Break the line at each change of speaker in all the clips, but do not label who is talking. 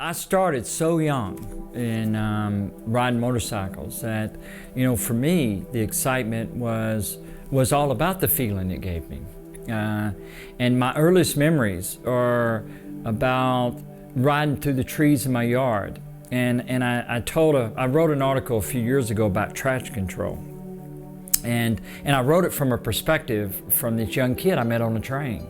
I started so young in riding motorcycles that, for me, the excitement was all about the feeling it gave me. And my earliest memories are about riding through the trees in my yard. And I wrote an article a few years ago about traction control. And I wrote it from a perspective from this young kid I met on the train.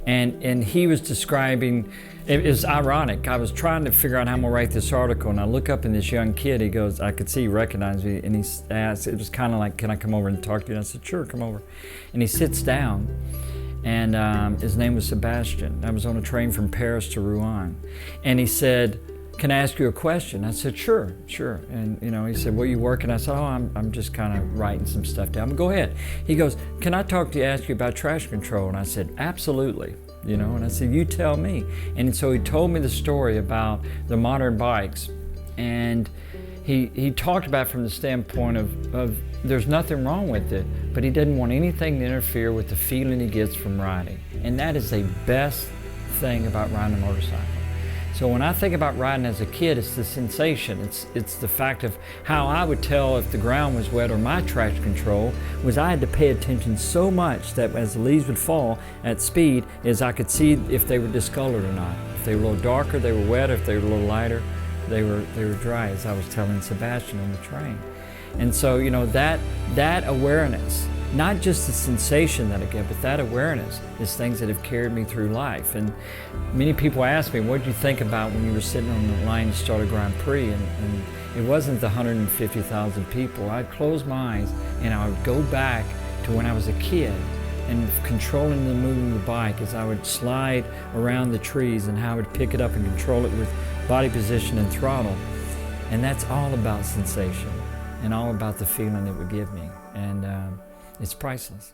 And he was describing, it was ironic. I was trying to figure out how I'm gonna write this article, and I look up and this young kid, he goes, I could see he recognized me, and he asked, it was kind of like, can I come over and talk to you? And I said, sure, come over. And he sits down, and his name was Sebastian. I was on a train from Paris to Rouen. And he said, can I ask you a question? I said, sure. And he said, what are you working? I said, oh, I'm just kind of writing some stuff down. Go ahead. He goes, can I talk to you, ask you about traction control? And I said, absolutely. And I said, you tell me. And so he told me the story about the modern bikes. And he talked about it from the standpoint of there's nothing wrong with it, but he didn't want anything to interfere with the feeling he gets from riding. And that is the best thing about riding a motorcycle. So when I think about riding as a kid, it's the sensation. It's the fact of how I would tell if the ground was wet or my traction control was I had to pay attention so much that as the leaves would fall at speed, is I could see if they were discolored or not. If they were a little darker, they were wet. If they were a little lighter, they were dry, as I was telling Sebastian on the train. And so, that awareness, not just the sensation that I get, but that awareness is things that have carried me through life. And many people ask me, what did you think about when you were sitting on the line to start a Grand Prix? And it wasn't the 150,000 people. I'd close my eyes and I would go back to when I was a kid and controlling the movement of the bike as I would slide around the trees and how I would pick it up and control it with body position and throttle. And that's all about sensation and all about the feeling it would give me. And it's priceless.